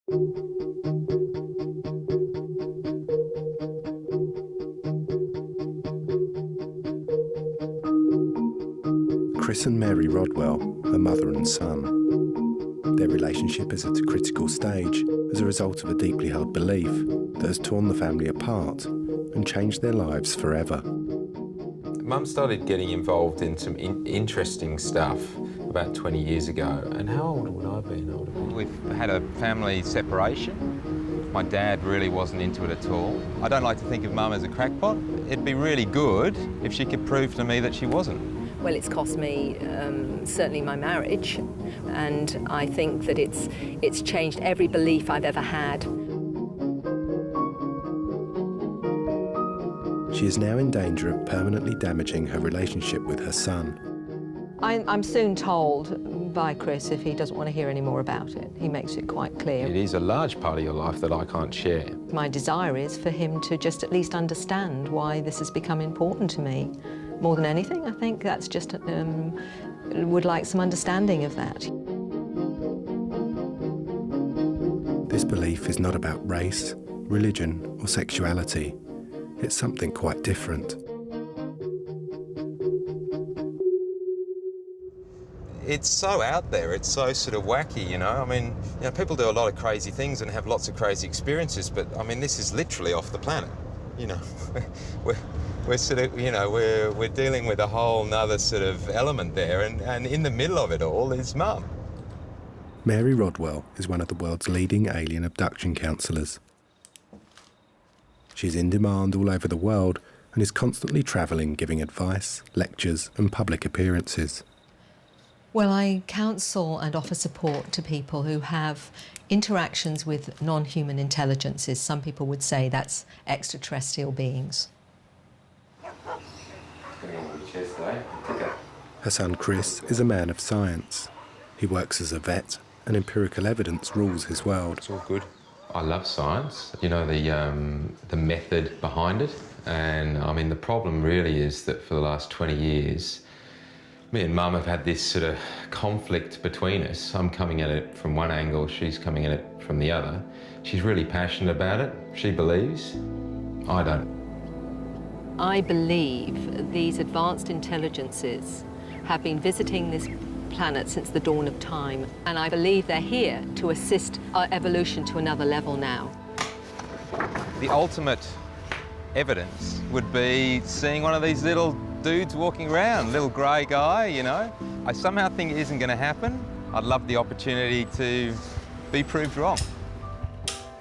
Chris and Mary Rodwell are mother and son. Their relationship is at a critical stage as a result of a deeply held belief that has torn the family apart and changed their lives forever. Mum started getting involved in some interesting stuff about 20 years ago. And how old would I have been? We've had a family separation. My dad really wasn't into it at all. I don't like to think of Mum as a crackpot. It'd be really good if she could prove to me that she wasn't. Well, it's cost me certainly my marriage, and I think that it's changed every belief I've ever had. She is now in danger of permanently damaging her relationship with her son. I'm soon told by Chris if he doesn't want to hear any more about it. He makes it quite clear. It is a large part of your life that I can't share. My desire is for him to just at least understand why this has become important to me. More than anything, I think that's just, would like some understanding of that. This belief is not about race, religion or sexuality. It's something quite different. It's so out there, it's so sort of wacky, you know? I mean, you know, people do a lot of crazy things and have lots of crazy experiences, but I mean, this is literally off the planet, you know? We're sort of, you know, we're dealing with a whole nother sort of element there, and in the middle of it all is Mum. Mary Rodwell is one of the world's leading alien abduction counsellors. She's in demand all over the world and is constantly travelling, giving advice, lectures and public appearances. Well, I counsel and offer support to people who have interactions with non-human intelligences. Some people would say that's extraterrestrial beings. Her son Chris is a man of science. He works as a vet and empirical evidence rules his world. It's all good. I love science, you know, the method behind it. And I mean, the problem really is that for the last 20 years, me and Mum have had this sort of conflict between us. I'm coming at it from one angle, she's coming at it from the other. She's really passionate about it. She believes. I don't. I believe these advanced intelligences have been visiting this planet since the dawn of time, and I believe they're here to assist our evolution to another level now. The ultimate evidence would be seeing one of these little dudes walking around, little grey guy, you know. I somehow think it isn't going to happen. I'd love the opportunity to be proved wrong.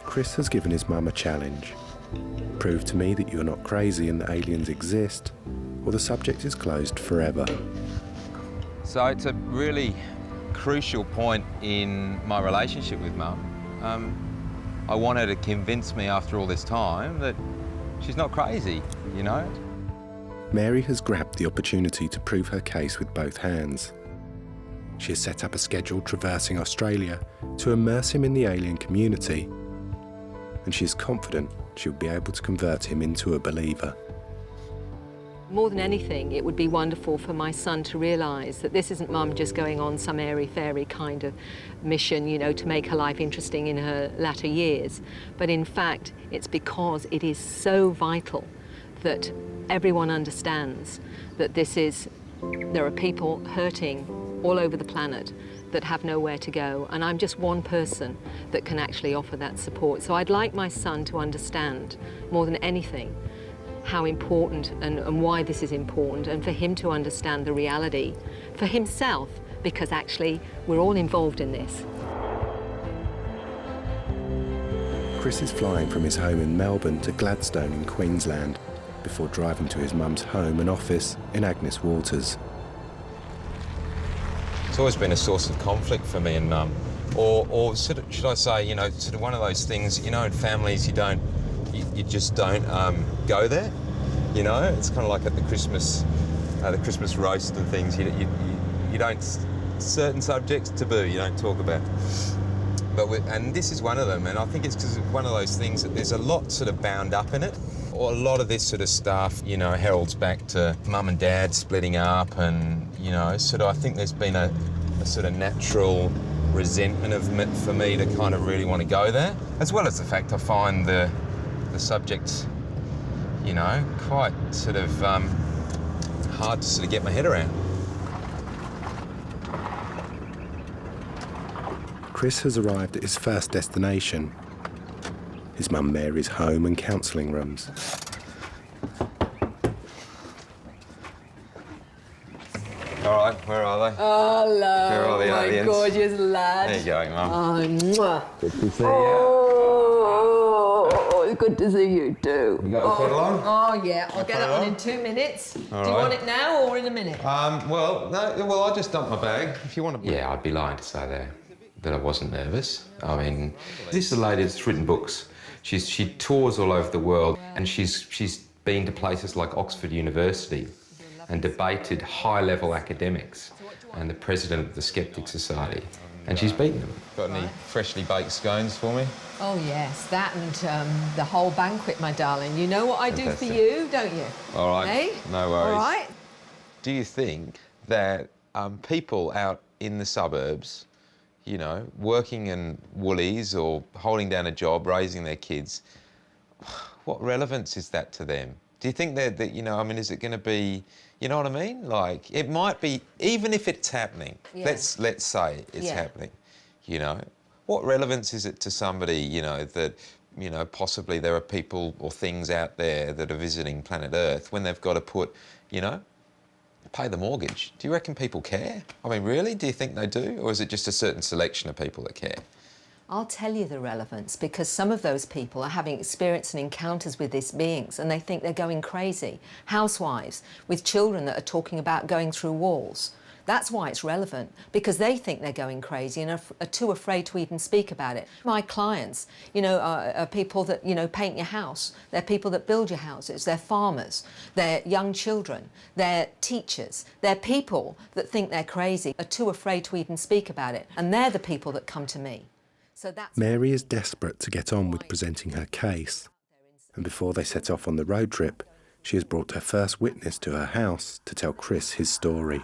Chris has given his mum a challenge. Prove to me that you're not crazy and that aliens exist, or the subject is closed forever. So it's a really crucial point in my relationship with Mum. I want her to convince me after all this time that she's not crazy, you know? Mary has grabbed the opportunity to prove her case with both hands. She has set up a schedule traversing Australia to immerse him in the alien community, and she is confident she'll be able to convert him into a believer. More than anything, it would be wonderful for my son to realise that this isn't Mum just going on some airy-fairy kind of mission, you know, to make her life interesting in her latter years. But in fact, it's because it is so vital that everyone understands that there are people hurting all over the planet that have nowhere to go, and I'm just one person that can actually offer that support. So I'd like my son to understand, more than anything, how important and why this is important, and for him to understand the reality for himself, because actually we're all involved in this. Chris is flying from his home in Melbourne to Gladstone in Queensland before driving to his mum's home and office in Agnes Waters. It's always been a source of conflict for me and Mum. Or sort of, should I say, you know, sort of one of those things, you know, in families you just don't go there, you know? It's kind of like at the Christmas roast and things. You don't, certain subjects taboo, you don't talk about. And this is one of them, and I think it's because it's one of those things that there's a lot sort of bound up in it. Or a lot of this sort of stuff, you know, heralds back to Mum and Dad splitting up, and, you know, sort of I think there's been a sort of natural resentment for me to kind of really want to go there, as well as the fact I find the subject, you know, quite sort of hard to sort of get my head around. Chris has arrived at his first destination, his mum Mary's home and counselling rooms. All right, where are they? Hello, Where are the my aliens? gorgeous lad. There you go, Mum. Oh, mwah. Good to see you. Oh, it's good to see you too. You got the kettle on? Oh yeah, I'll get put it it on on? in 2 minutes. All Do you right. want it now or in a minute? Well, I just dumped my bag. If you want to. Yeah, I'd be lying to say that I wasn't nervous. I mean, this is a lady that's written books. She tours all over the world, and she's been to places like Oxford University and debated high-level academics and the president of the Skeptic Society, and she's beaten them. Got any freshly baked scones for me? Oh yes, that and the whole banquet, my darling. You know what I do for you, don't you? All right, Hey? no worries. All right. Do you think that people out in the suburbs, you know, working in Woolies or holding down a job, raising their kids, what relevance is that to them? Do you think that you know, I mean, is it going to be, you know what I mean? Like, it might be, even if it's happening, Yeah. let's say it's happening, you know, what relevance is it to somebody, you know, that, you know, possibly there are people or things out there that are visiting planet Earth when they've got to put, you know, pay the mortgage? Do you reckon people care? I mean, really? Do you think they do? Or is it just a certain selection of people that care? I'll tell you the relevance, because some of those people are having experience and encounters with these beings and they think they're going crazy. Housewives with children that are talking about going through walls. That's why it's relevant, because they think they're going crazy and are too afraid to even speak about it. My clients, you know, are people that, you know, paint your house. They're people that build your houses. They're farmers. They're young children. They're teachers. They're people that think they're crazy, are too afraid to even speak about it. And they're the people that come to me. So that's Mary is desperate to get on with presenting her case, and before they set off on the road trip, she has brought her first witness to her house to tell Chris his story.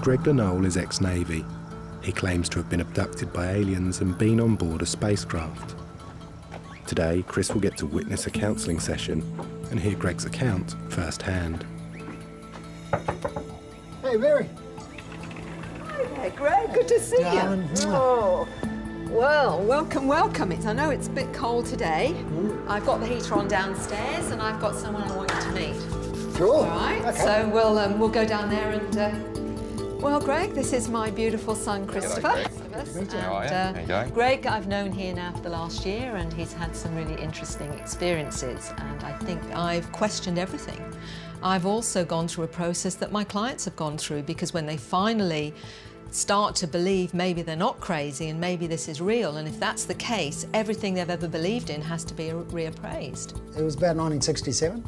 Greg Lenole is ex-Navy. He claims to have been abducted by aliens and been on board a spacecraft. Today, Chris will get to witness a counselling session and hear Greg's account firsthand. Hey, Mary. Hi there, Greg. Good to see you. Oh, well, welcome, welcome. I know it's a bit cold today. I've got the heater on downstairs and I've got someone I want you to meet. Sure. All right, Okay. so we'll go down there and, well, Greg, this is my beautiful son, Christopher. Greg. And, How are you? How you going? Greg, I've known here now for the last year and he's had some really interesting experiences, and I think I've questioned everything. I've also gone through a process that my clients have gone through, because when they finally start to believe maybe they're not crazy and maybe this is real, and if that's the case, everything they've ever believed in has to be reappraised. It was about 1967.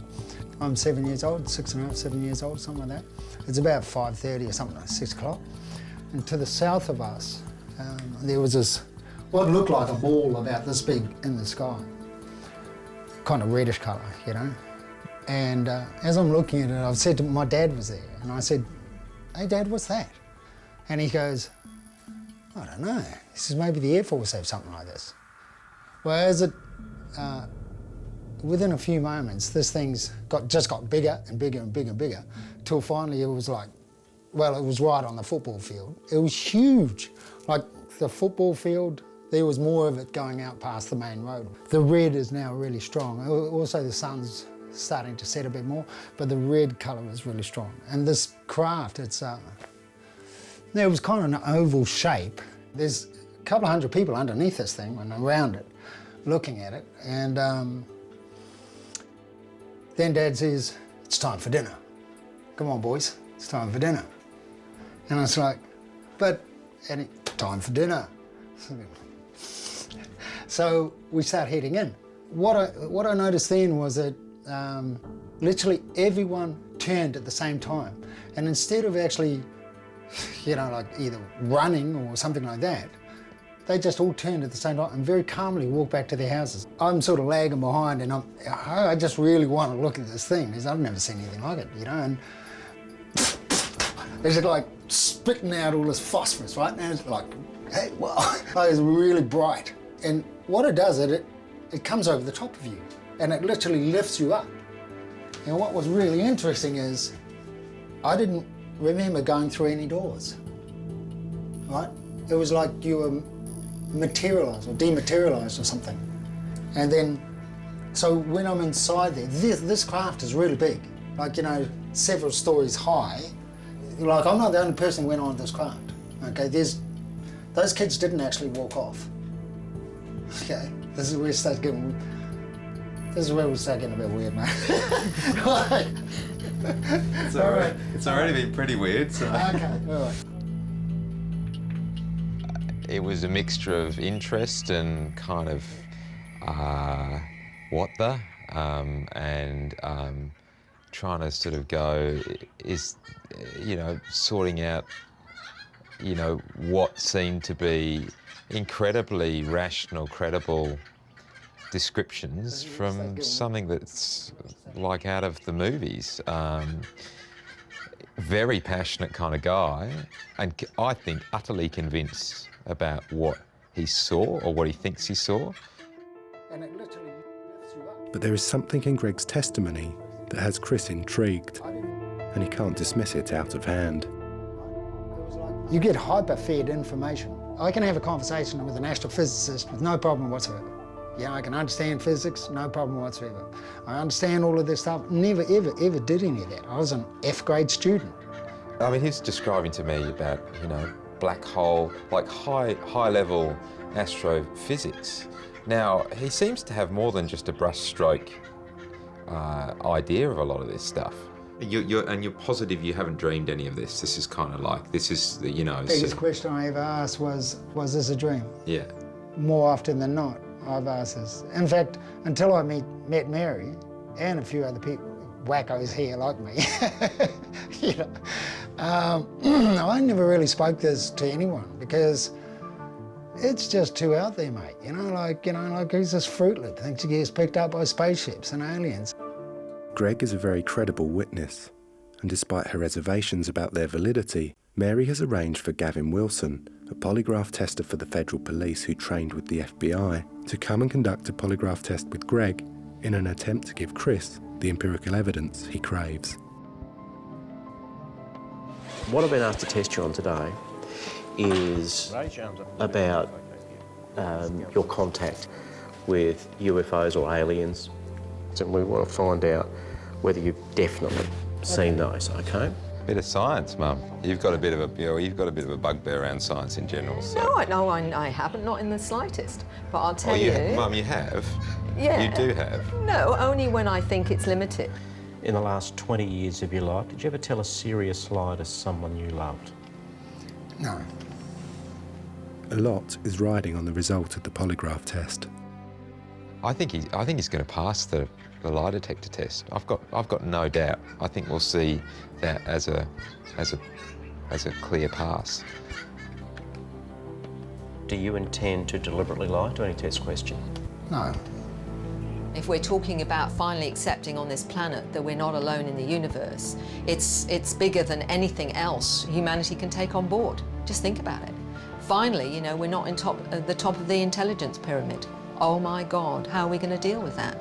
I'm 7 years old, 6.5, 7 years old, something like that. It's about 5:30 or something, like 6 o'clock. And to the south of us, there was this, what looked like a ball about this big in the sky. Kind of reddish colour, you know. And as I'm looking at it, I've said to my dad was there, and I said, "Hey Dad, what's that?" And he goes, "I don't know." He says, "Maybe the Air Force have something like this." Well, as it, within a few moments, this thing's just got bigger and bigger and bigger and bigger, till finally it was like, well, it was right on the football field. It was huge. Like the football field, there was more of it going out past the main road. The red is now really strong. Also the sun's starting to set a bit more, but the red colour is really strong. And this craft, it was kind of an oval shape. There's a couple of hundred people underneath this thing and around it, looking at it. And then Dad says, "It's time for dinner. Come on, boys, it's time for dinner." And I was like, time for dinner. So we start heading in. What I noticed then was that literally everyone turned at the same time. And instead of actually, you know, like either running or something like that, they just all turned at the same time and very calmly walked back to their houses. I'm sort of lagging behind, and I just really want to look at this thing, because I've never seen anything like it, you know. And It's like spitting out all this phosphorus, right? And it's like, hey, wow. It's really bright. And what it does, it comes over the top of you and it literally lifts you up. And what was really interesting is I didn't remember going through any doors, right? It was like you were materialised or dematerialised or something. And then, so when I'm inside there, this craft is really big, like, you know, several stories high. Like, I'm not the only person who went on this craft, okay? Those kids didn't actually walk off, okay? This is where we start getting a bit weird, mate. Like, It's already been pretty weird, so... Okay, all right. It was a mixture of interest and kind of what the, and trying to sort of go, you know, sorting out, you know, what seemed to be incredibly rational, credible descriptions from something that's like out of the movies. Very passionate kind of guy, and I think utterly convinced about what he saw or what he thinks he saw. And it literally lifts you up. But there is something in Greg's testimony that has Chris intrigued, and he can't dismiss it out of hand. You get hyper-fed information. I can have a conversation with an astrophysicist with no problem whatsoever. Yeah, I can understand physics, no problem whatsoever. I understand all of this stuff. Never, ever, ever did any of that. I was an F-grade student. I mean, he's describing to me about, you know, black hole, like high-level astrophysics. Now, he seems to have more than just a brushstroke idea of a lot of this stuff. You're positive you haven't dreamed any of this. This is kind of like, this is, you know... The biggest question I ever asked was this a dream? Yeah. More often than not, I've asked this. In fact, until I met Mary and a few other people, wackos here like me, you know, I never really spoke this to anyone because it's just too out there, mate. You know, like who's this fruitlet thinks he gets picked up by spaceships and aliens? Greg is a very credible witness, and despite her reservations about their validity, Mary has arranged for Gavin Wilson, a polygraph tester for the federal police who trained with the FBI, to come and conduct a polygraph test with Greg in an attempt to give Chris the empirical evidence he craves. What I've been asked to test you on today is about your contact with UFOs or aliens, and we want to find out whether you've definitely seen those, okay? Bit of science, Mum. You've got a bit of a, you know, you've got a bit of a bugbear around science in general. So. No, I haven't, not in the slightest. But I'll tell you... Mum, you have? Yeah. You do have? No, only when I think it's limited. In the last 20 years of your life, did you ever tell a serious lie to someone you loved? No. A lot is riding on the result of the polygraph test. I think he's going to pass the lie detector test. I've got no doubt. I think we'll see that as a clear pass. Do you intend to deliberately lie to any test question? No. If we're talking about finally accepting on this planet that we're not alone in the universe, it's bigger than anything else humanity can take on board. Just think about it. Finally, you know, we're not at the top of the intelligence pyramid. Oh my God, how are we going to deal with that?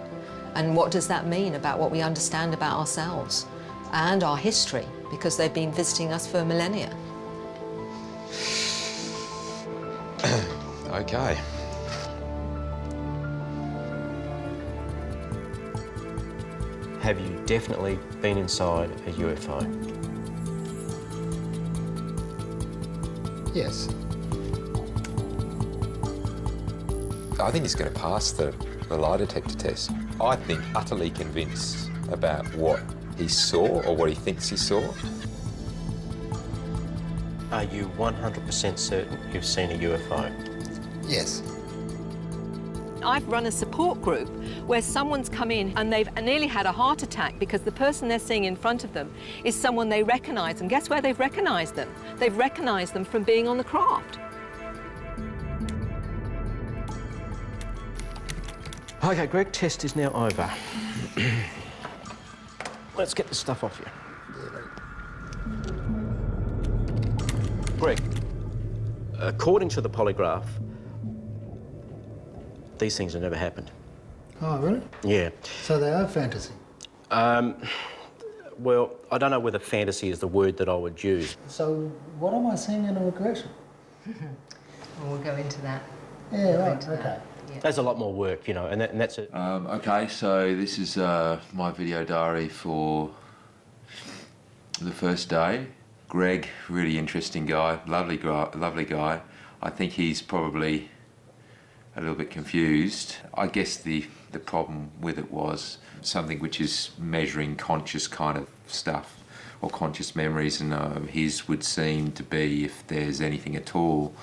And what does that mean about what we understand about ourselves and our history? Because they've been visiting us for millennia. Okay. Have you definitely been inside a UFO? Yes. I think he's going to pass the lie detector test. I think utterly convinced about what he saw or what he thinks he saw. Are you 100% certain you've seen a UFO? Yes. I've run a support group where someone's come in and they've nearly had a heart attack because the person they're seeing in front of them is someone they recognise. And guess where they've recognised them? They've recognised them from being on the craft. Okay, Greg, test is now over. Let's get the stuff off you. Greg, according to the polygraph, these things have never happened. Oh, really? Yeah. So they are fantasy? Well, I don't know whether fantasy is the word that I would use. So what am I seeing in a regression? Well, we'll go into that. Yeah, right, okay. There's a lot more work, you know, and that's it. Okay, so this is my video diary for the first day. Greg, really interesting guy, lovely guy. I think he's probably a little bit confused. I guess the problem with it was something which is measuring conscious kind of stuff or conscious memories, and his would seem to be, if there's anything at all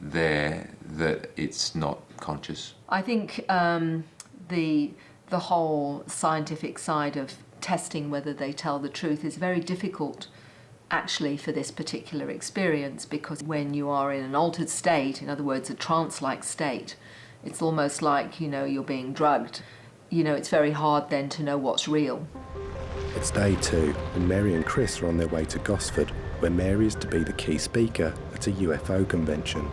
there, that it's not conscious. I think the whole scientific side of testing whether they tell the truth is very difficult actually for this particular experience, because when you are in an altered state, in other words a trance-like state, it's almost like, you know, you're being drugged. You know, it's very hard then to know what's real. It's day 2 and Mary and Chris are on their way to Gosford, where Mary is to be the key speaker at a UFO convention.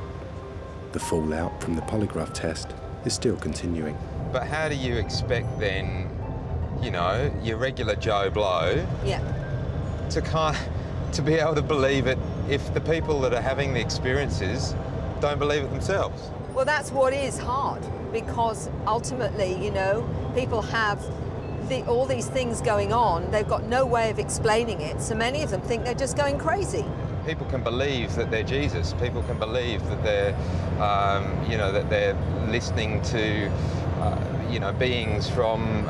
The fallout from the polygraph test is still continuing. But how do you expect then, you know, your regular Joe Blow to be able to believe it if the people that are having the experiences don't believe it themselves? Well, that's what is hard, because ultimately, you know, people have all these things going on. They've got no way of explaining it, so many of them think they're just going crazy. People can believe that they're Jesus. People can believe that they're, you know, that they're listening to, you know, beings from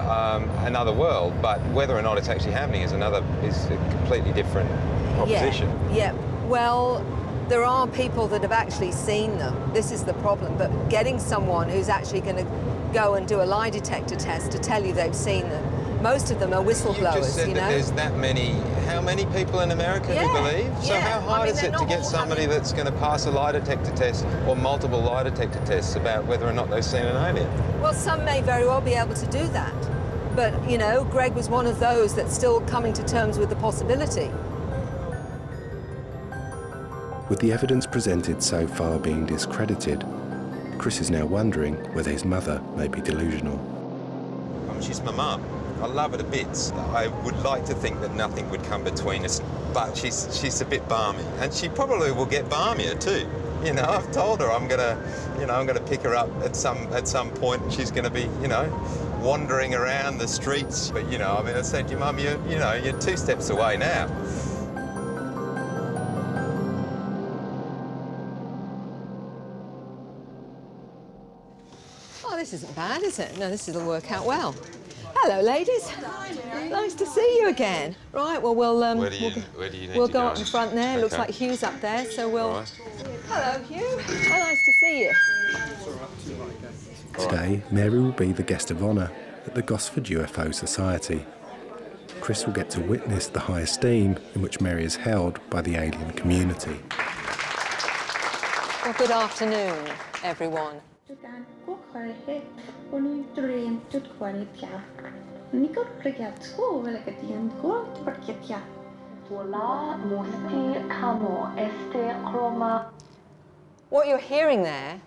another world. But whether or not it's actually happening is a completely different proposition. Yeah. Well, there are people that have actually seen them. This is the problem. But getting someone who's actually going to go and do a lie detector test to tell you they've seen them. Most of them are whistleblowers, You just said that there's that many. How many people in America who believe? So how hard is it to get somebody that's going to pass a lie detector test or multiple lie detector tests about whether or not they've seen an alien? Well, some may very well be able to do that. But, you know, Greg was one of those that's still coming to terms with the possibility. With the evidence presented so far being discredited, Chris is now wondering whether his mother may be delusional. I mean, she's my mum. I love her to bits. I would like to think that nothing would come between us, but she's a bit balmy, and she probably will get balmier too. You know, I've told her I'm gonna pick her up at some point, and she's gonna be, you know, wandering around the streets. But you know, I mean, I said to your mum, you're 2 steps away now. Oh, this isn't bad, is it? No, this will work out well. Hello, ladies. Hi, Mary. Nice to see you again. Right, well, we'll where do you need we'll to go up in front there. Okay. Looks like Hugh's up there, so we'll... Right. Hello, Hugh. Oh, nice to see you. Today, Mary will be the guest of honour at the Gosford UFO Society. Chris will get to witness the high esteem in which Mary is held by the alien community. Well, good afternoon, everyone. What you're hearing there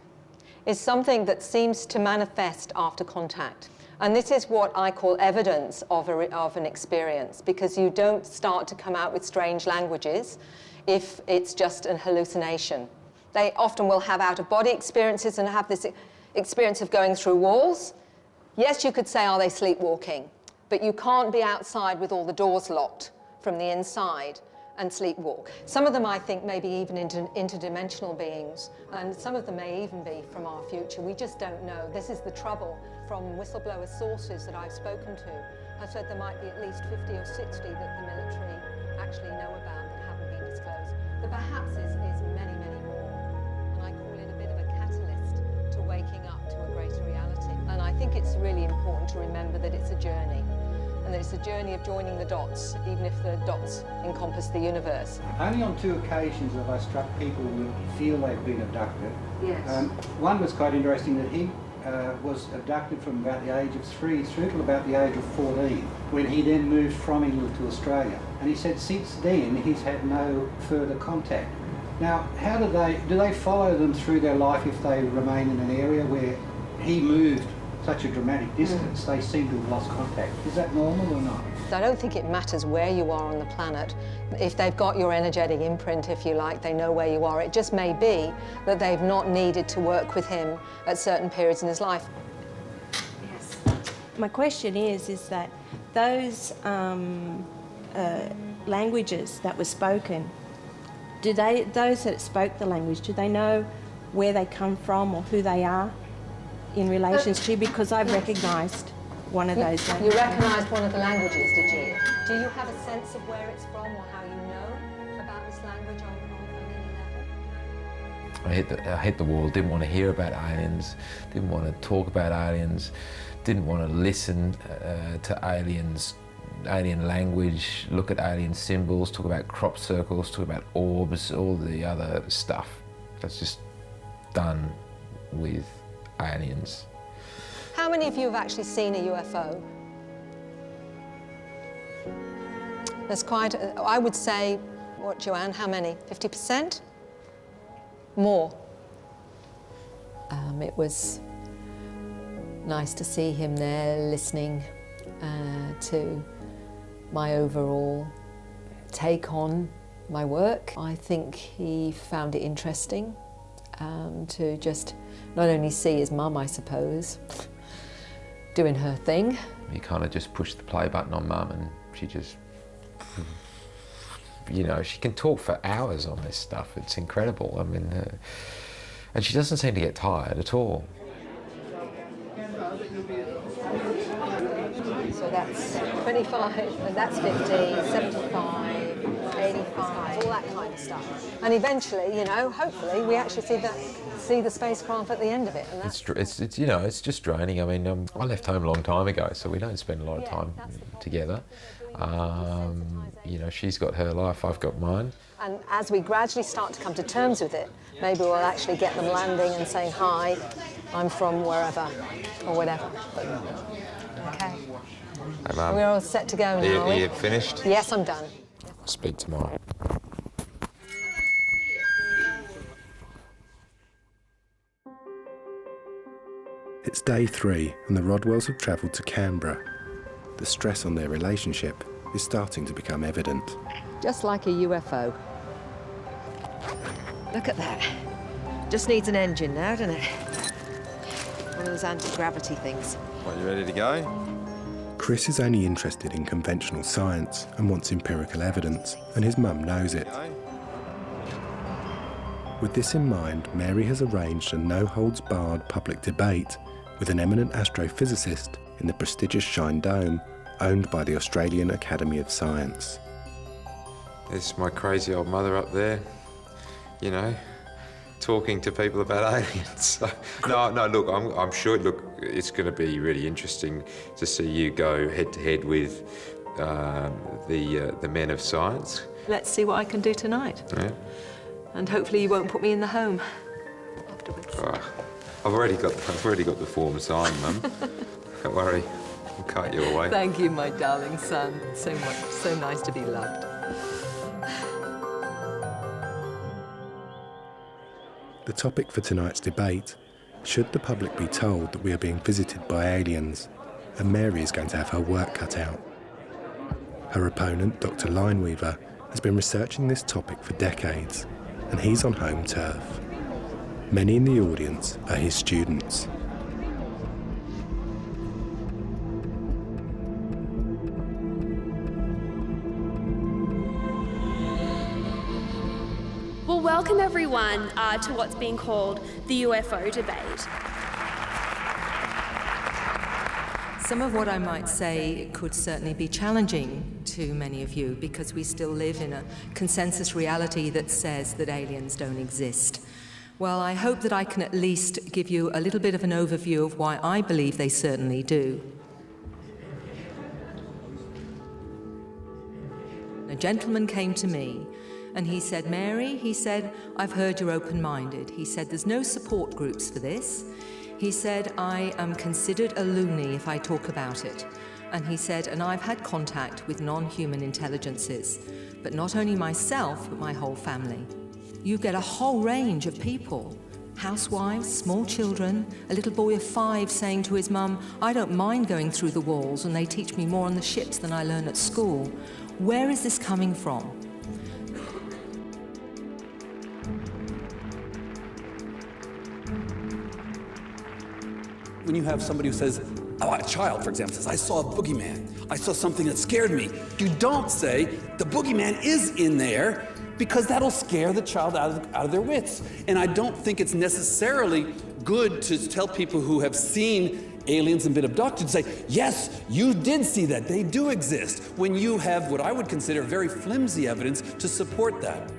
is something that seems to manifest after contact. And this is what I call evidence of an experience, because you don't start to come out with strange languages if it's just an hallucination. They often will have out-of-body experiences and have this experience of going through walls. Yes, you could say, are they sleepwalking? But you can't be outside with all the doors locked from the inside and sleepwalk. Some of them, I think, may be even interdimensional beings, and some of them may even be from our future. We just don't know. This is the trouble. From whistleblower sources that I've spoken to, have said there might be at least 50 or 60 that the military actually know about that haven't been disclosed. There perhaps is many, many more. And I call it a bit of a catalyst to waking up to a greater reality. And I think it's really important to remember that it's a journey. And that it's a journey of joining the dots, even if the dots encompass the universe. Only on 2 occasions have I struck people who feel they've been abducted. Yes. One was quite interesting, that he was abducted from about the age of 3 through to about the age of 14, when he then moved from England to Australia. And he said since then he's had no further contact. Now, how do they follow them through their life if they remain in an area where he moved such a dramatic distance? They seem to have lost contact. Is that normal or not? I don't think it matters where you are on the planet. If they've got your energetic imprint, if you like, they know where you are. It just may be that they've not needed to work with him at certain periods in his life. Yes. My question is that those languages that were spoken, those that spoke the language, do they know where they come from or who they are in relation to? Because I've recognised one of those languages. You recognised one of the languages, did you? Do you have a sense of where it's from or how you know about this language on any level? I hit the wall, didn't want to hear about aliens, didn't want to talk about aliens, didn't want to listen to aliens, alien language, look at alien symbols, talk about crop circles, talk about orbs, all the other stuff that's just done with aliens. How many of you have actually seen a UFO? There's quite, I would say, what, Joanne, how many? 50%? More. It was nice to see him there listening to my overall take on my work. I think he found it interesting to just not only see his mum, I suppose, doing her thing. You kind of just push the play button on Mum and she just, you know, she can talk for hours on this stuff. It's incredible. I mean, and she doesn't seem to get tired at all. So that's 25, and that's 50, 75, 85, all that kind of stuff. And eventually, you know, hopefully we actually see the spacecraft at the end of it. And that's it's you know, it's just draining. I mean, I left home a long time ago, so we don't spend a lot of time together. You know, she's got her life, I've got mine. And as we gradually start to come to terms with it, maybe we'll actually get them landing and saying, hi, I'm from wherever, or whatever. But, okay. Hey, Mum. We're all set to go now, Are you finished? Yes, I'm done. I'll speak tomorrow. It's day 3 and the Rodwells have travelled to Canberra. The stress on their relationship is starting to become evident. Just like a UFO. Look at that. Just needs an engine now, doesn't it? One of those anti-gravity things. Are you ready to go? Chris is only interested in conventional science and wants empirical evidence, and his mum knows it. With this in mind, Mary has arranged a no-holds-barred public debate with an eminent astrophysicist in the prestigious Shine Dome, owned by the Australian Academy of Science. There's my crazy old mother up there, you know, talking to people about aliens. So, no, look, I'm sure, look, it's going to be really interesting to see you go head-to-head with the men of science. Let's see what I can do tonight. Yeah. And hopefully you won't put me in the home afterwards. I've already got the form signed, Mum. Don't worry, I'll cut you away. Thank you, my darling son. So much, so nice to be loved. The topic for tonight's debate: should the public be told that we are being visited by aliens? And Mary is going to have her work cut out. Her opponent, Dr. Lineweaver, has been researching this topic for decades, and he's on home turf. Many in the audience are his students. Well, welcome everyone to what's being called the UFO debate. Some of what I might say could certainly be challenging to many of you because we still live in a consensus reality that says that aliens don't exist. Well, I hope that I can at least give you a little bit of an overview of why I believe they certainly do. A gentleman came to me and he said, Mary, he said, I've heard you're open-minded. He said, there's no support groups for this. He said, I am considered a loony if I talk about it. And he said, and I've had contact with non-human intelligences, but not only myself, but my whole family. You get a whole range of people. Housewives, small children, a little boy of 5 saying to his mum, I don't mind going through the walls and they teach me more on the ships than I learn at school. Where is this coming from? When you have somebody who says, a child, for example, says, I saw a boogeyman. I saw something that scared me. You don't say, the boogeyman is in there, because that'll scare the child out of their wits. And I don't think it's necessarily good to tell people who have seen aliens and been abducted, say, yes, you did see that, they do exist, when you have what I would consider very flimsy evidence to support that.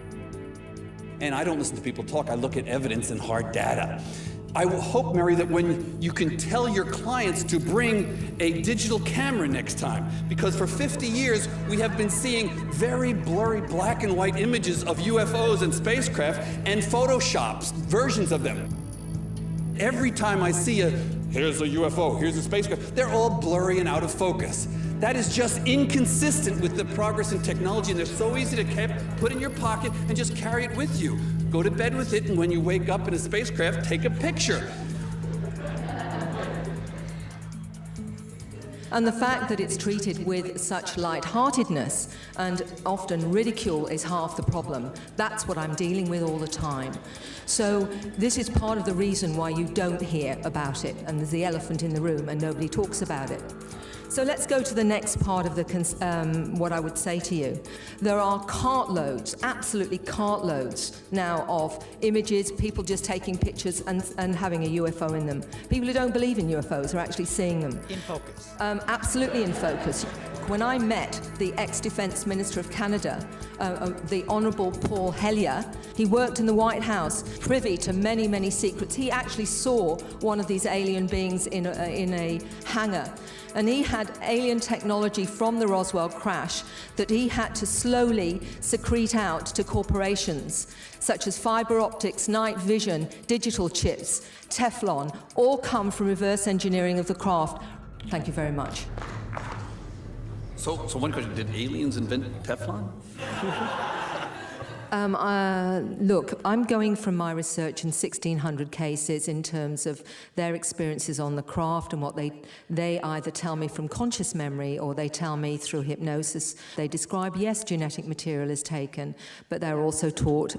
And I don't listen to people talk, I look at evidence and hard data. I will hope, Mary, that when you can tell your clients to bring a digital camera next time, because for 50 years we have been seeing very blurry black and white images of UFOs and spacecraft and Photoshops, versions of them. Every time I see here's a UFO, here's a spacecraft, they're all blurry and out of focus. That is just inconsistent with the progress in technology, and they're so easy to put in your pocket and just carry it with you. Go to bed with it, and when you wake up in a spacecraft, take a picture. And the fact that it's treated with such lightheartedness and often ridicule is half the problem. That's what I'm dealing with all the time. So this is part of the reason why you don't hear about it, and there's the elephant in the room and nobody talks about it. So let's go to the next part of what I would say to you. There are cartloads, absolutely cartloads now of images, people just taking pictures and having a UFO in them. People who don't believe in UFOs are actually seeing them. In focus. Absolutely in focus. When I met the ex-Defence Minister of Canada, the Honourable Paul Hellyer, he worked in the White House, privy to many, many secrets. He actually saw one of these alien beings in a hangar. And he had alien technology from the Roswell crash that he had to slowly secrete out to corporations, such as fiber optics, night vision, digital chips, Teflon, all come from reverse engineering of the craft. Thank you very much. So one question, did aliens invent Teflon? Look, I'm going from my research in 1,600 cases in terms of their experiences on the craft and what they either tell me from conscious memory or they tell me through hypnosis. They describe, yes, genetic material is taken, but they're also taught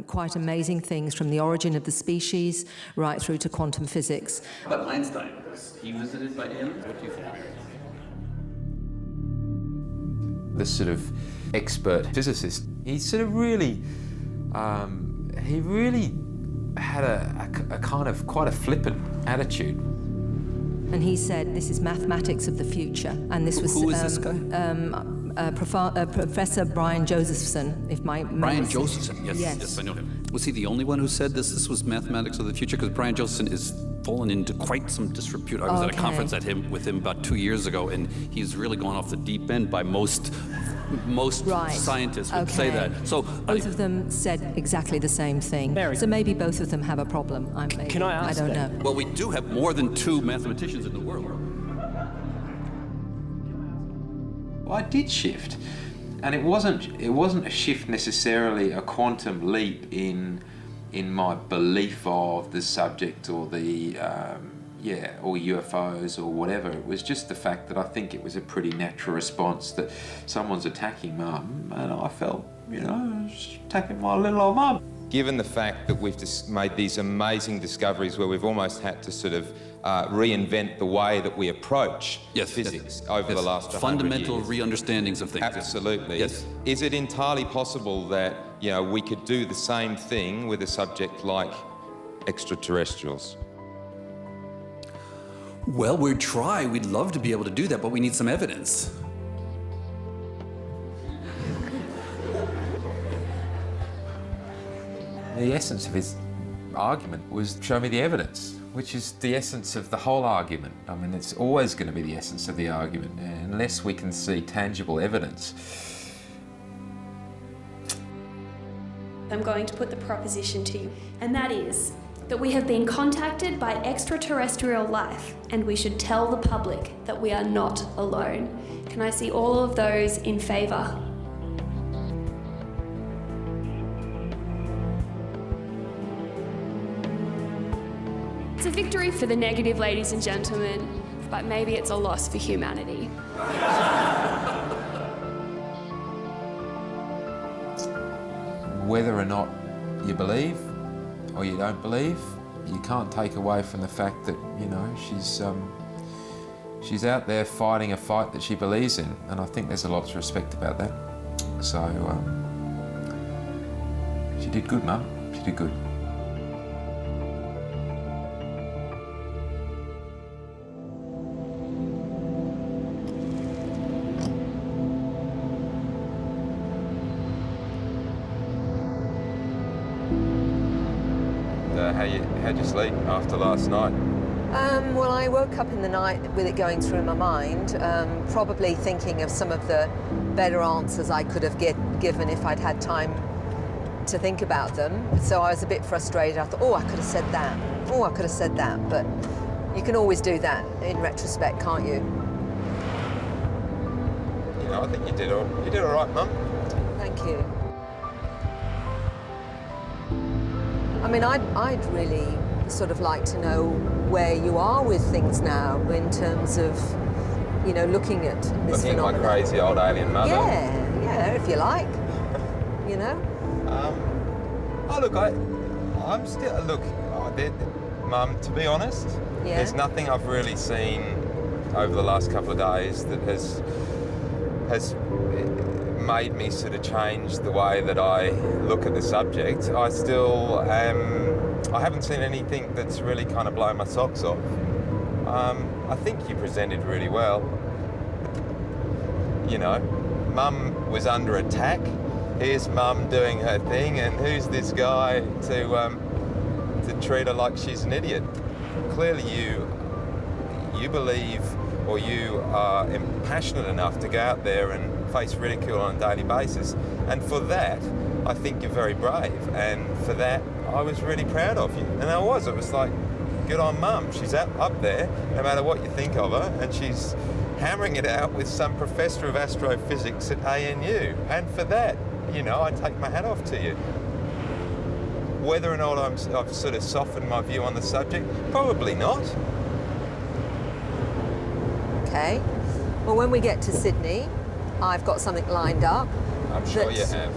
quite amazing things from the origin of the species right through to quantum physics. But Einstein, was he visited by aliens? What do you think? The sort of expert physicist, he sort of really, he really had a kind of quite a flippant attitude. And he said, this is mathematics of the future. And this was who is this guy? Professor Brian Josephson, if my memory Brian serves. Josephson, yes, I know him. Was he the only one who said this was mathematics of the future? Because Brian Josephson is fallen into quite some disrepute. I was at a conference with him about 2 years ago, and he's really gone off the deep end by most right. Scientists would say that. So both of them said exactly the same thing. Mary. So maybe both of them have a problem. Can I ask I don't know. Well, we do have more than 2 mathematicians in the world. I did shift, and it wasn't a shift necessarily a quantum leap in my belief of the subject or the or UFOs or whatever. It was just the fact that I think it was a pretty natural response that someone's attacking Mum, and I felt, attacking my little old Mum. Given the fact that we've just made these amazing discoveries where we've almost had to sort of reinvent the way that we approach physics over the last 100 years. Fundamental re-understandings of things. Absolutely. Yes. Is it entirely possible that we could do the same thing with a subject like extraterrestrials? Well, we'd try. We'd love to be able to do that, but we need some evidence. The essence of his argument was show me the evidence, which is the essence of the whole argument. I mean, it's always going to be the essence of the argument, unless we can see tangible evidence. I'm going to put the proposition to you, and that is, that we have been contacted by extraterrestrial life and we should tell the public that we are not alone. Can I see all of those in favour? It's a victory for the negative, ladies and gentlemen, but maybe it's a loss for humanity. Whether or not you believe or you don't believe, you can't take away from the fact that, you know, she's out there fighting a fight that she believes in, and I think there's a lot to respect about that. So she did good, Mum. She did good. How'd you sleep after last night? Well, I woke up in the night with it going through my mind, probably thinking of some of the better answers I could have given if I'd had time to think about them. So I was a bit frustrated. I thought, oh, I could have said that. Oh, I could have said that. But you can always do that in retrospect, can't you? You know, I think you did all right, Mum. Thank you. I mean, I'd really sort of like to know where you are with things now in terms of, you know, looking at this Looking phenomenon. at my crazy old alien mother. Yeah, if you like, you know. Oh, look, I'm still, look, Mum, to be honest, Yeah. there's nothing I've really seen over the last couple of days that has made me sort of change the way that I look at the subject. I still I haven't seen anything that's really kind of blown my socks off. I think you presented really well. You know, Mum was under attack. Here's Mum doing her thing, and who's this guy to treat her like she's an idiot? Clearly you believe, or you are passionate enough to go out there and face ridicule on a daily basis. And for that, I think you're very brave. And for that, I was really proud of you. And I was. It was like, good on Mum. She's up there, no matter what you think of her, and she's hammering it out with some professor of astrophysics at ANU. And for that, you know, I take my hat off to you. Whether or not I've sort of softened my view on the subject, probably not. Okay. Well, when we get to Sydney, I've got something lined up. I'm sure you have.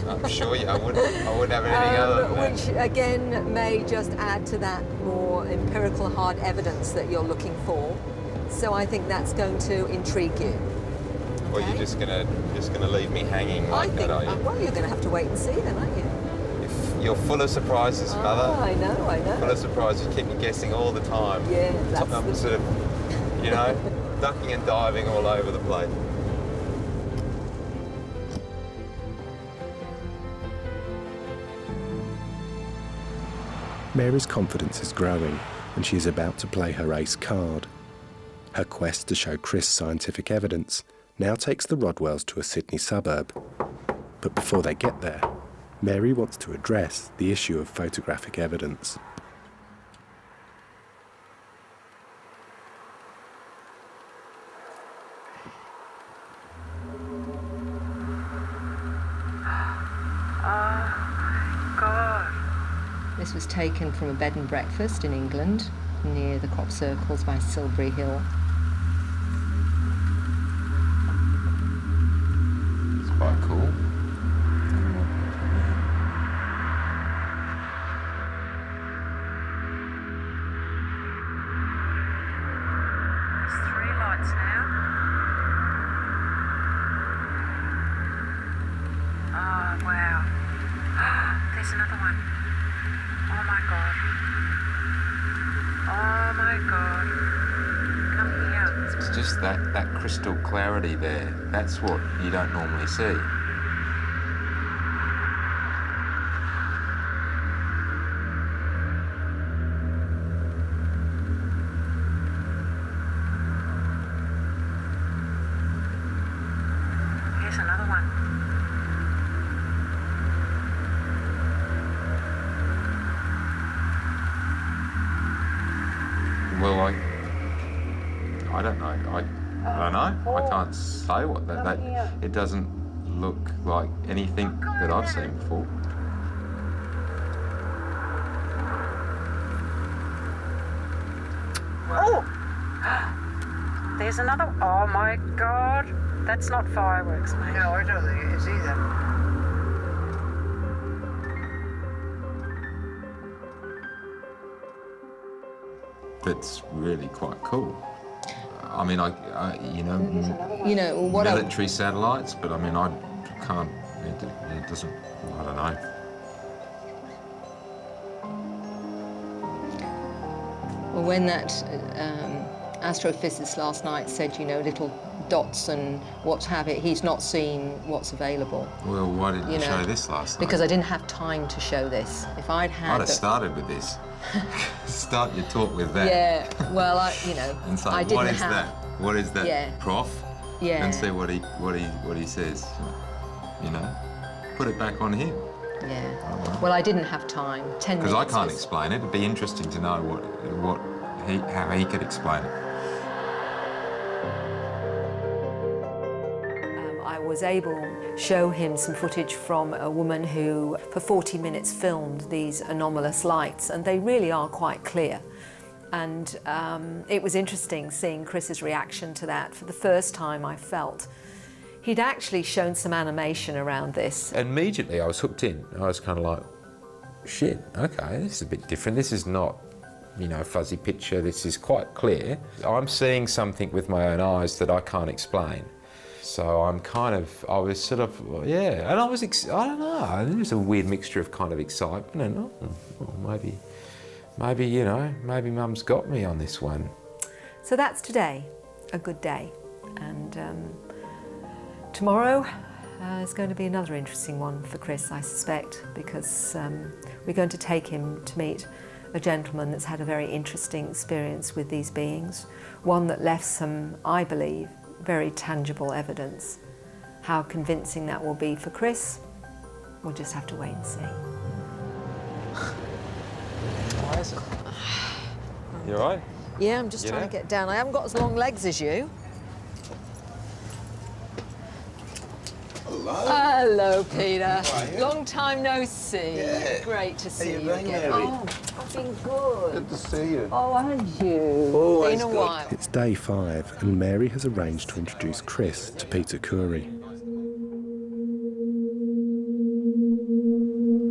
I'm sure I wouldn't have anything other than that. Which again may just add to that more empirical hard evidence that you're looking for. So I think that's going to intrigue you. Well, you're just gonna leave me hanging like that, are you? Well, you're going to have to wait and see then, aren't you? You're full of surprises, Mother. I know. Full of surprises. You keep me guessing all the time. Yeah, that's I'm sort of, you know, ducking and diving all over the place. Mary's confidence is growing, and she is about to play her ace card. Her quest to show Chris scientific evidence now takes the Rodwells to a Sydney suburb. But before they get there, Mary wants to address the issue of photographic evidence. This was taken from a bed and breakfast in England, near the crop circles by Silbury Hill. It's quite cool. There's 3 lights now. Oh, wow. There's another one. Oh my God. Oh my God. Come here. It's just that crystal clarity there. That's what you don't normally see. Here's another one. Well, I don't know. I don't know. I can't say what that. It doesn't look like anything that I've seen before. Oh! There's another. Oh my God! That's not fireworks, mate. No, I don't think it is either. That's really quite cool. I mean, You know, what military satellites, but I mean, I can't. It doesn't. I don't know. Well, when that astrophysicist last night said, you know, little dots and what have it, he's not seen what's available. Well, why didn't you know, show this last night? Because I didn't have time to show this. If I'd had... I'd have started with this. Start your talk with that. Yeah, well, and say, I didn't what is have... that? What is that, Yeah. Prof? Yeah. And see what he says. You know, put it back on him. Yeah. Well, I didn't have time. 10 minutes. Because I can't explain it. It'd be interesting to know how he could explain it. I was able to show him some footage from a woman who, for 40 minutes, filmed these anomalous lights, and they really are quite clear. And it was interesting seeing Chris's reaction to that. For the first time, I felt he'd actually shown some animation around this. Immediately, I was hooked in. I was kind of like, shit, okay, this is a bit different. This is not, you know, a fuzzy picture. This is quite clear. I'm seeing something with my own eyes that I can't explain. So I was sort of, yeah, and I don't know, there was a weird mixture of kind of excitement and, maybe, you know, maybe Mum's got me on this one. So that's today, a good day. And tomorrow is going to be another interesting one for Chris, I suspect, because we're going to take him to meet a gentleman that's had a very interesting experience with these beings, one that left some, I believe, very tangible evidence. How convincing that will be for Chris, we'll just have to wait and see. Why is it? You all right? Yeah, I'm just trying to get down. I haven't got as long legs as you. Hello. Hello, Peter. How are you? Long time no see. Yeah. Great to see you you been, again. Mary? Oh, I've been good. Good to see you. Oh, and you. Always been a good. while. It's day 5 and Mary has arranged to introduce Chris to Peter Curry.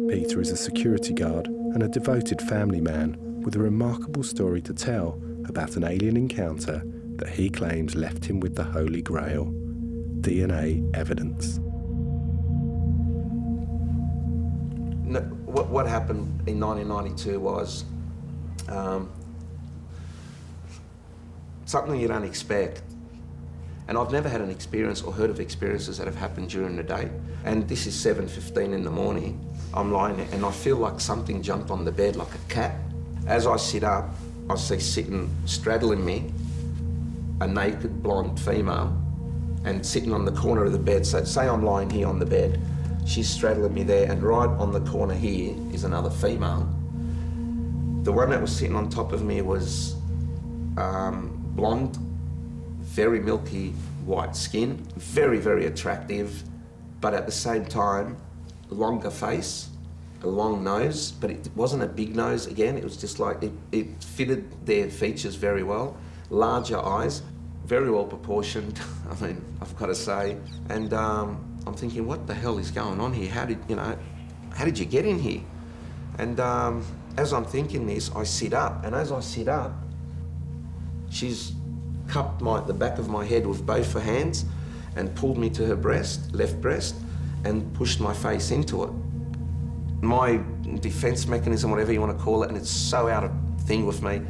Peter is a security guard and a devoted family man with a remarkable story to tell about an alien encounter that he claims left him with the Holy Grail, DNA evidence. No, what happened in 1992 was something you don't expect. And I've never had an experience or heard of experiences that have happened during the day. And this is 7:15 in the morning. I'm lying there and I feel like something jumped on the bed like a cat. As I sit up, I see sitting, straddling me, a naked blonde female, and sitting on the corner of the bed. So say I'm lying here on the bed, she's straddling me there, and right on the corner here is another female. The one that was sitting on top of me was blonde, very milky white skin, very, very attractive, but at the same time, longer face, a long nose, but it wasn't a big nose again, it was just like, it fitted their features very well. Larger eyes, very well proportioned, I mean, I've got to say. And I'm thinking, what the hell is going on here? How did you get in here? And as I'm thinking this, I sit up, and as I sit up, she's cupped the back of my head with both her hands and pulled me to her breast, left breast, and pushed my face into it. My defense mechanism, whatever you want to call it, and it's so out of thing with me,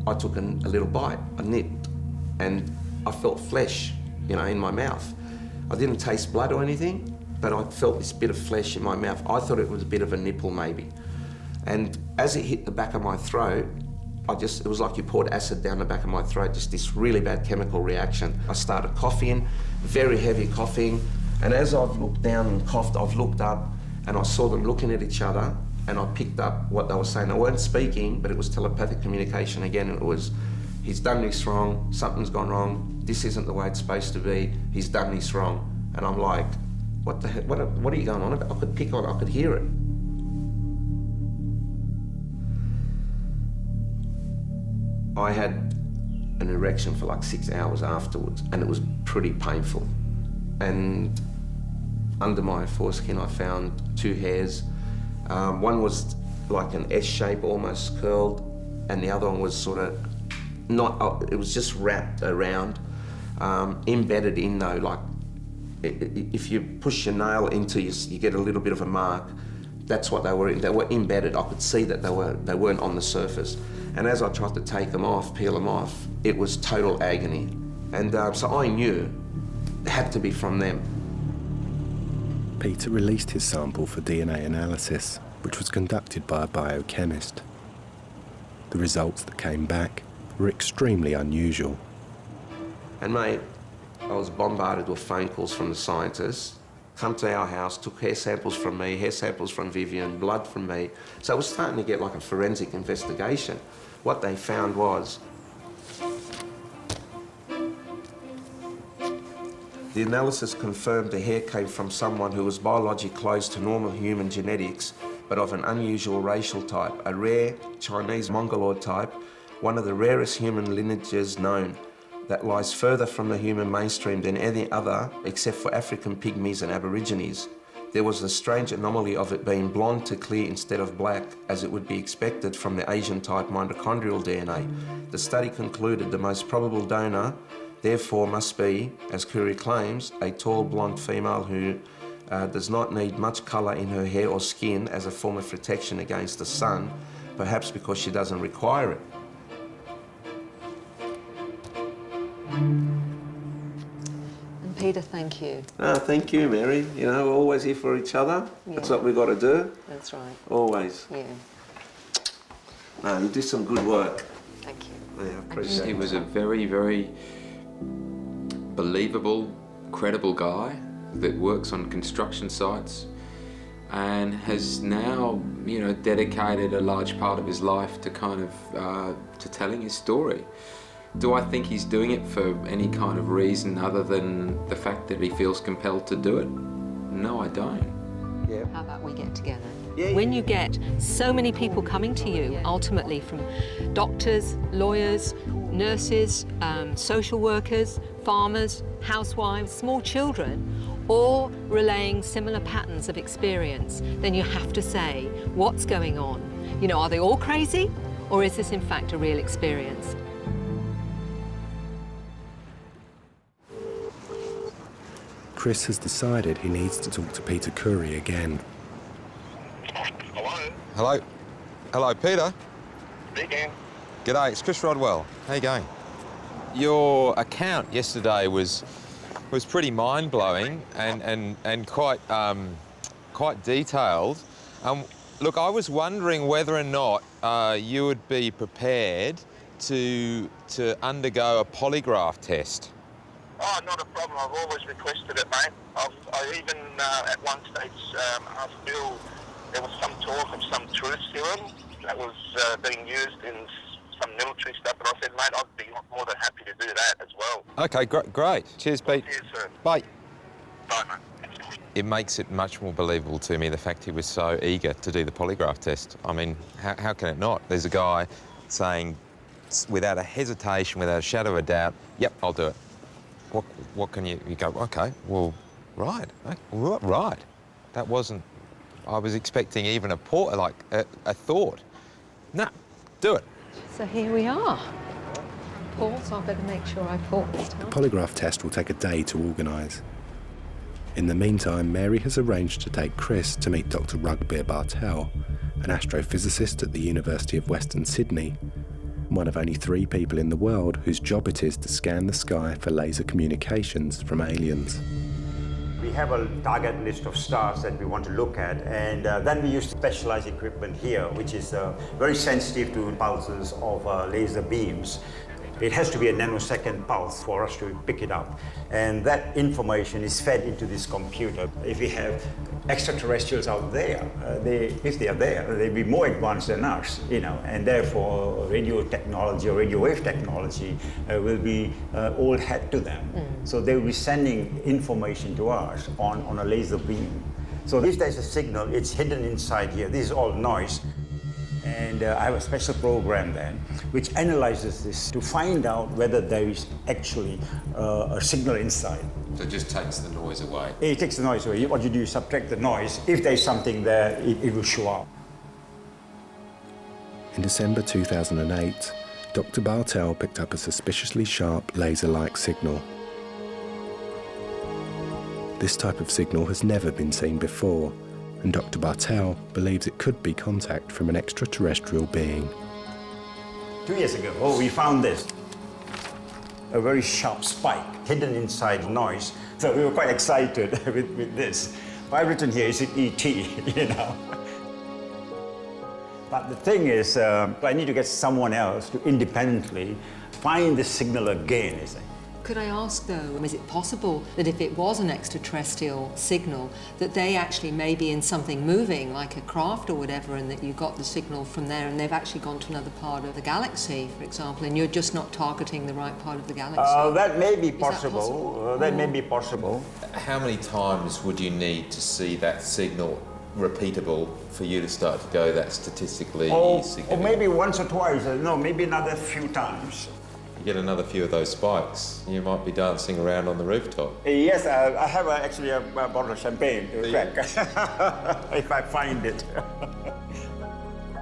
I took a little bite, I nipped, and I felt flesh, in my mouth. I didn't taste blood or anything, but I felt this bit of flesh in my mouth. I thought it was a bit of a nipple maybe. And as it hit the back of my throat, it was like you poured acid down the back of my throat, just this really bad chemical reaction. I started coughing, very heavy coughing, and as I've looked down and coughed, I've looked up and I saw them looking at each other, and I picked up what they were saying. They weren't speaking, but it was telepathic communication again, and it was he's done this wrong, something's gone wrong, this isn't the way it's supposed to be, he's done this wrong. And I'm like, what the heck, what are you going on about? I could pick on it, I could hear it. I had an erection for like 6 hours afterwards, and it was pretty painful. And under my foreskin I found 2 hairs. One was like an S shape, almost curled, and the other one was sort of not, it was just wrapped around, embedded in though, like if you push your nail into you get a little bit of a mark. That's what they were embedded. I could see that they weren't on the surface. And as I tried to take them off, peel them off, it was total agony. And so I knew it had to be from them. Peter released his sample for DNA analysis, which was conducted by a biochemist. The results that came back were extremely unusual. And mate, I was bombarded with phone calls from the scientists. Come to our house, took hair samples from me, hair samples from Vivian, blood from me. So it was starting to get like a forensic investigation. What they found was the analysis confirmed the hair came from someone who was biologically close to normal human genetics, but of an unusual racial type, a rare Chinese Mongoloid type, one of the rarest human lineages known, that lies further from the human mainstream than any other, except for African pygmies and aborigines. There was a strange anomaly of it being blonde to clear instead of black, as it would be expected from the Asian type mitochondrial DNA. The study concluded the most probable donor, therefore, must be, as Curie claims, a tall blonde female who does not need much colour in her hair or skin as a form of protection against the sun, perhaps because she doesn't require it. And Peter, thank you. Thank you, Mary. You know, we're always here for each other. Yeah. That's what we've got to do. That's right. Always. Yeah. No, you do some good work. Thank you. Yeah, I appreciate it. He was a very, very believable, credible guy that works on construction sites and has now, you know, dedicated a large part of his life to kind of to telling his story. Do I think he's doing it for any kind of reason other than the fact that he feels compelled to do it? No, I don't. Yeah. How about we get together? Yeah. When you get so many people coming to you, ultimately from doctors, lawyers, nurses, social workers, farmers, housewives, small children, all relaying similar patterns of experience, then you have to say, what's going on? You know, are they all crazy? Or is this in fact a real experience? Chris has decided he needs to talk to Peter Curie again. Hello? Hello? Hello, Peter? Speaking. G'day, it's Chris Rodwell. How you going? Your account yesterday was pretty mind-blowing and quite detailed. Look, I was wondering whether or not you would be prepared to undergo a polygraph test. Oh, not a problem. I've always requested it, mate. I even at one stage asked Bill, there was some talk of some truth serum that was being used in some military stuff, and I said, mate, I'd be more than happy to do that as well. Okay, great. Cheers, Pete. Cheers, sir. Bye. Bye, mate. It makes it much more believable to me, the fact he was so eager to do the polygraph test. I mean, how can it not? There's a guy saying, without a hesitation, without a shadow of a doubt, yep, I'll do it. What can you go, okay, well, right. That wasn't, I was expecting even a thought. Nah, do it. So here we are. Paul, so I better make sure I pause this time. The polygraph test will take a day to organise. In the meantime, Mary has arranged to take Chris to meet Dr. Rugbeer Bartell, an astrophysicist at the University of Western Sydney, one of only 3 people in the world whose job it is to scan the sky for laser communications from aliens. We have a target list of stars that we want to look at, and then we use specialized equipment here, which is very sensitive to pulses of laser beams. It has to be a nanosecond pulse for us to pick it up. And that information is fed into this computer. If we have extraterrestrials out there, if they are there, they'll be more advanced than us, you know, and therefore radio technology or radio wave technology will be old hat to them. So they will be sending information to us on a laser beam. So if there's a signal, it's hidden inside here. This is all noise. And I have a special program then which analyzes this to find out whether there is actually a signal inside. So it just takes the noise away? It takes the noise away. What you do is subtract the noise. If there's something there, it will show up. In December 2008, Dr. Bartel picked up a suspiciously sharp laser-like signal. This type of signal has never been seen before, and Dr. Bartel believes it could be contact from an extraterrestrial being. 2 years ago, we found this. A very sharp spike hidden inside noise. So we were quite excited with this. I've written here, is it ET, you know? But the thing is, I need to get someone else to independently find the signal again, is it? Could I ask, though, is it possible that if it was an extraterrestrial signal, that they actually may be in something moving, like a craft or whatever, and that you got the signal from there and they've actually gone to another part of the galaxy, for example, and you're just not targeting the right part of the galaxy? That may be possible. That may be possible. How many times would you need to see that signal repeatable for you to start to go that statistically significant? Or maybe once or twice, no, maybe another few times. You get another few of those spikes, you might be dancing around on the rooftop. Yes, I have actually a bottle of champagne to crack, if I find it.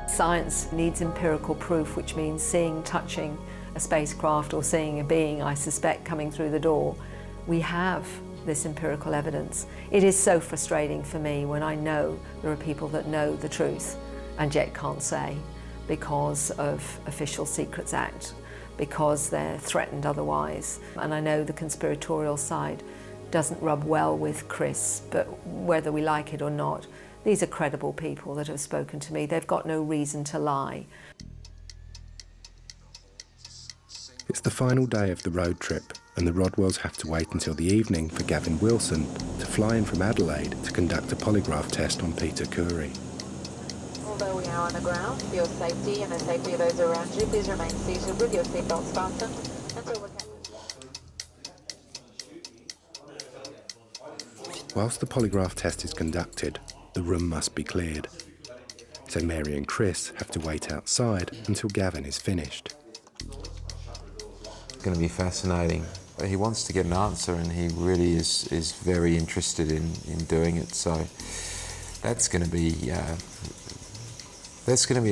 Science needs empirical proof, which means seeing, touching a spacecraft or seeing a being, I suspect, coming through the door. We have this empirical evidence. It is so frustrating for me when I know there are people that know the truth and yet can't say because of Official Secrets Act, because they're threatened otherwise. And I know the conspiratorial side doesn't rub well with Chris, but whether we like it or not, these are credible people that have spoken to me. They've got no reason to lie. It's the final day of the road trip, and the Rodwells have to wait until the evening for Gavin Wilson to fly in from Adelaide to conduct a polygraph test on Peter Curry. Although we are on the ground, for your safety and the safety of those around you, please remain seated with your seatbelts fastened until we're... Whilst the polygraph test is conducted, the room must be cleared. So Mary and Chris have to wait outside until Gavin is finished. It's going to be fascinating. He wants to get an answer and he really is very interested in doing it. So that's going to be a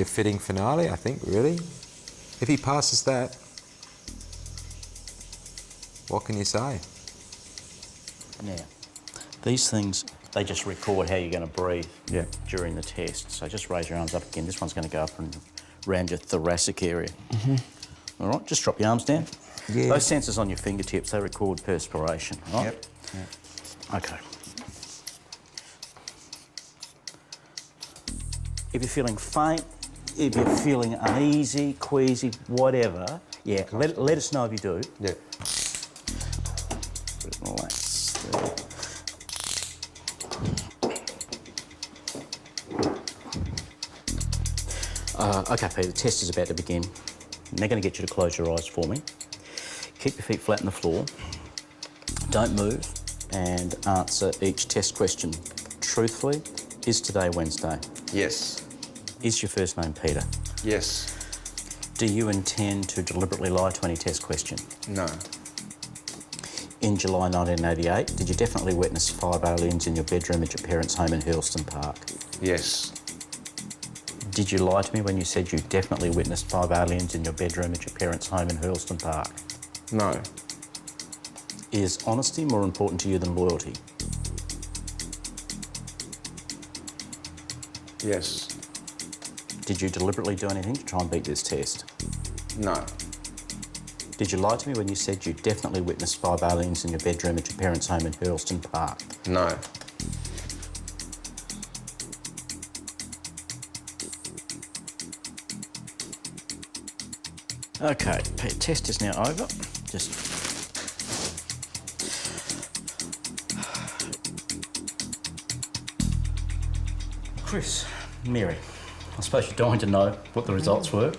fitting finale, I think, really. If he passes that, what can you say? Now, these things, they just record how you're going to breathe during the test. So just raise your arms up again. This one's going to go up and around your thoracic area. All right, just drop your arms down. Yeah. Those sensors on your fingertips, they record perspiration, right? Yep. Okay. If you're feeling faint, if you're feeling uneasy, queasy, whatever, let us know if you do. Yeah. Relax there. Okay, Peter, the test is about to begin. I'm now going to get you to close your eyes for me. Keep your feet flat on the floor. Don't move and answer each test question truthfully. Is today Wednesday? Yes. Is your first name Peter? Yes. Do you intend to deliberately lie to any test question? No. In July 1988, did you definitely witness 5 aliens in your bedroom at your parents' home in Hurlston Park? Yes. Did you lie to me when you said you definitely witnessed 5 aliens in your bedroom at your parents' home in Hurlston Park? No. Is honesty more important to you than loyalty? Yes. Did you deliberately do anything to try and beat this test? No. Did you lie to me when you said you definitely witnessed 5 aliens in your bedroom at your parents' home in Hurlston Park? No. Okay, test is now over. Just Chris, Mary, I suppose you're dying to know what the results were.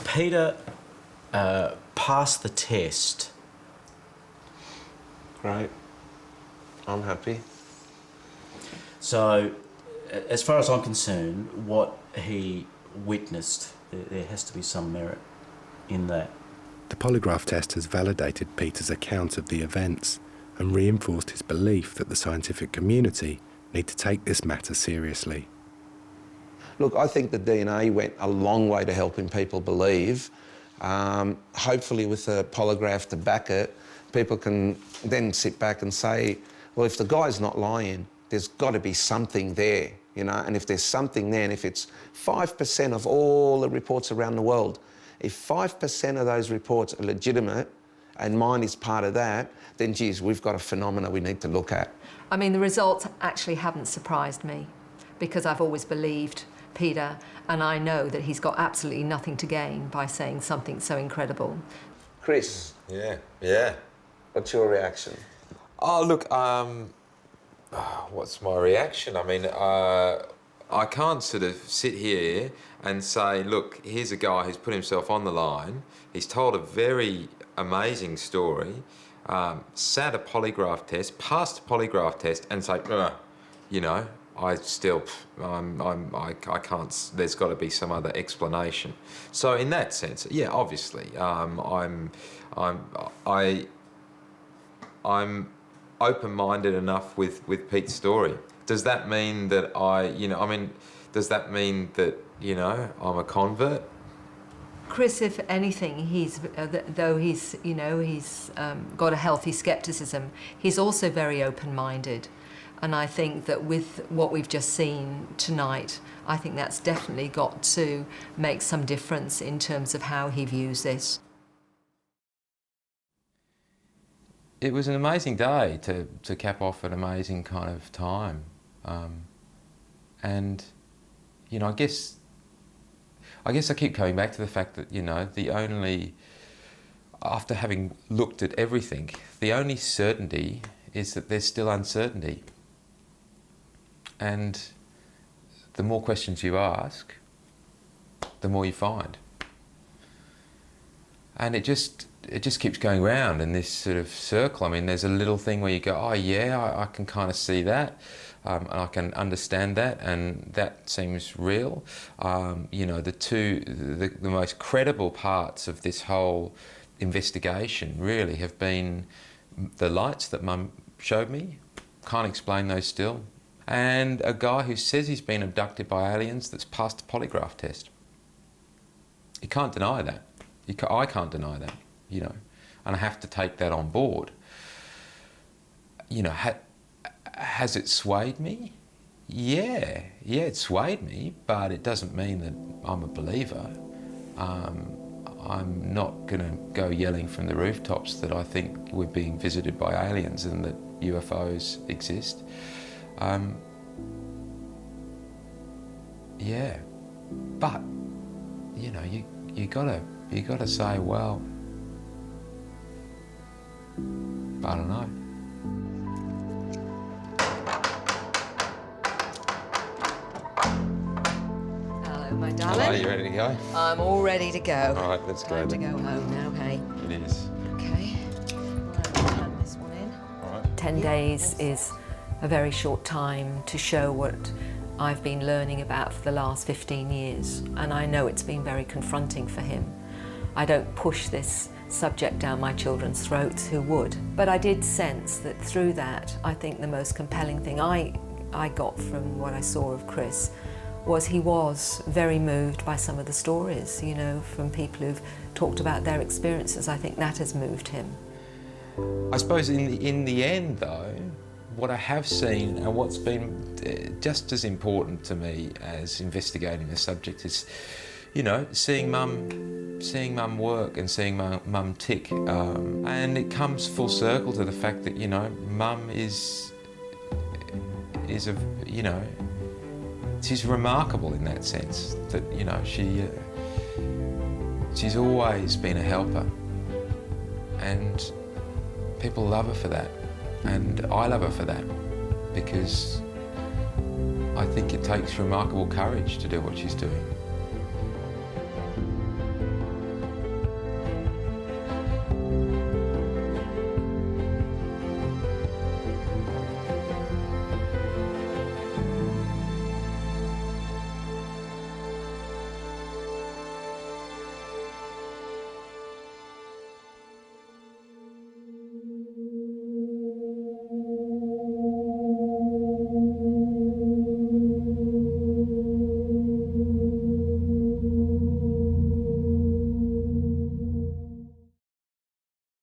Peter passed the test. Great. I'm happy. So, as far as I'm concerned, what he witnessed, there has to be some merit in that. The polygraph test has validated Peter's account of the events and reinforced his belief that the scientific community need to take this matter seriously. Look, I think the DNA went a long way to helping people believe. Hopefully with a polygraph to back it, people can then sit back and say, well, if the guy's not lying, there's got to be something there, you know, and if there's something there, and if it's 5% of all the reports around the world, if 5% of those reports are legitimate and mine is part of that, then, geez, we've got a phenomena we need to look at. I mean, the results actually haven't surprised me because I've always believed Peter, and I know that he's got absolutely nothing to gain by saying something so incredible. Chris. Yeah. What's your reaction? Oh, look, what's my reaction? I mean, I can't sort of sit here and say, look, here's a guy who's put himself on the line. He's told a very amazing story, sat a polygraph test, passed a polygraph test, and say, you know, I can't. There's got to be some other explanation. So in that sense, yeah, obviously, I'm open-minded enough with Pete's story. Does that mean that does that mean that, you know, I'm a convert? Chris, if anything, though he's got a healthy skepticism, he's also very open-minded. And I think that with what we've just seen tonight, I think that's definitely got to make some difference in terms of how he views this. It was an amazing day to cap off an amazing kind of time. And, you know, I guess I keep coming back to the fact that, you know, after having looked at everything, the only certainty is that there's still uncertainty. And the more questions you ask, the more you find. And it just keeps going round in this sort of circle. I mean, there's a little thing where you go, oh yeah, I can kind of see that, and I can understand that, and that seems real. You know, the most credible parts of this whole investigation really have been the lights that Mum showed me. Can't explain those still. And a guy who says he's been abducted by aliens that's passed a polygraph test. You can't deny that. I can't deny that, you know, and I have to take that on board. You know, has it swayed me? Yeah, it swayed me, but it doesn't mean that I'm a believer. I'm not going to go yelling from the rooftops that I think we're being visited by aliens and that UFOs exist. Yeah, but you know, you gotta say, well, I don't know. Hello, my darling. Are you ready to go? I'm all ready to go. All right, let's go. Time to go home now, hey? It is. Okay. I'll hand this one in. All right. 10 days is a very short time to show what I've been learning about for the last 15 years, and I know it's been very confronting for him. I don't push this subject down my children's throats, who would? But I did sense that through that, I think the most compelling thing I got from what I saw of Chris was he was very moved by some of the stories, you know, from people who've talked about their experiences. I think that has moved him. I suppose in the end, though, what I have seen and what's been just as important to me as investigating the subject is, you know, seeing Mum work and seeing Mum tick. And it comes full circle to the fact that, you know, Mum is a, you know, she's remarkable in that sense, that, you know, she's always been a helper, and people love her for that, and I love her for that, because I think it takes remarkable courage to do what she's doing.